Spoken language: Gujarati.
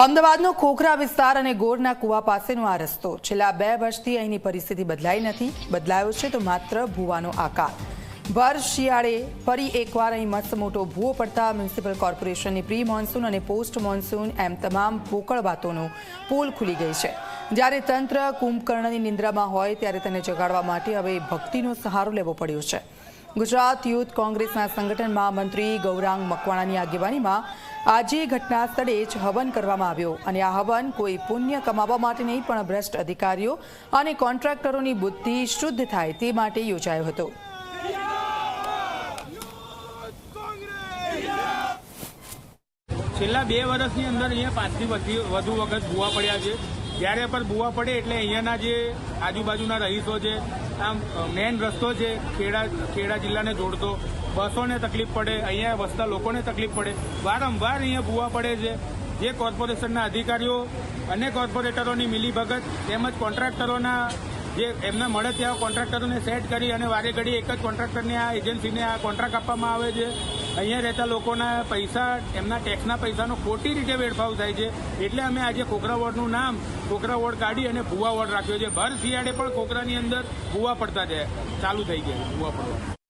અમદાવાદનો ખોખરા વિસ્તાર અને ગોરના કુવા પાસેનો આ રસ્તો છેલ્લા 2 વર્ષથી અહીંની પરિસ્થિતિ બદલાઈ નથી. બદલાયો છે તો માત્ર ભૂવાનો આકાર. ભર શિયાળે ફરી એકવાર અહીં મસ્ત મોટો ભૂવો પડતા મ્યુનિસિપલ કોર્પોરેશનની પ્રી મોન્સૂન અને પોસ્ટ મોન્સૂન એમ તમામ પોકળ વાતોનો પોલ ખુલી ગઈ છે. જ્યારે તંત્ર કુંભકર્ણની નિંદ્રામાં હોય ત્યારે તેને જગાડવા માટે હવે ભક્તિનો સહારો લેવો પડ્યો છે. ગુજરાત યુથ કોંગ્રેસના સંગઠન મહામંત્રી ગૌરાંગ મકવાણાની આગેવાનીમાં આજે ઘટના સ્થળે જ હવન કરવામાં આવ્યો અને આ હવન કોઈ પુણ્ય કમાવા માટે નહીં પણ ભ્રષ્ટ અધિકારીઓ અને કોન્ટ્રાક્ટરોની બુદ્ધિ શુદ્ધ થાય તે માટે યોજાયો હતો. છેલ્લા 2 વર્ષની અંદર અહીંયા 5થી વધુ વખત ભૂવા પડ્યા છે. જ્યારે પણ ભૂવા પડે એટલે અહીંયાના જે આજુબાજુના રહીશો છે, આમ મેન રસ્તો છે ખેડા જિલ્લાને જોડતો, બસોને તકલીફ પડે, અહીંયા વસતા લોકોને તકલીફ પડે. વારંવાર અહીંયા ભૂવા પડે છે. જે કોર્પોરેશનના અધિકારીઓ અને કોર્પોરેટરોની મિલીભગત તેમજ કોન્ટ્રાક્ટરોના જે એમના મળે ત્યાં કોન્ટ્રાક્ટરોને સેટ કરી અને વારે ઘડી એક જ કોન્ટ્રાક્ટરને આ એજન્સીને આ કોન્ટ્રાક્ટ આપવામાં આવે છે. અહીંયા રહેતા લોકોના પૈસા, એમના ટેક્સના પૈસાનો ખોટી રીતે વેડફાવ થાય છે. એટલે અમે આજે ખોખરા વોર્ડનું નામ ખોખરા વોર્ડ કાઢી અને ભૂવા વોર્ડ રાખ્યો છે. ભર શિયાળે પણ ખોખરાની અંદર ભૂવા પડતા ચાલુ થઈ ગયા ભૂવા પડવા.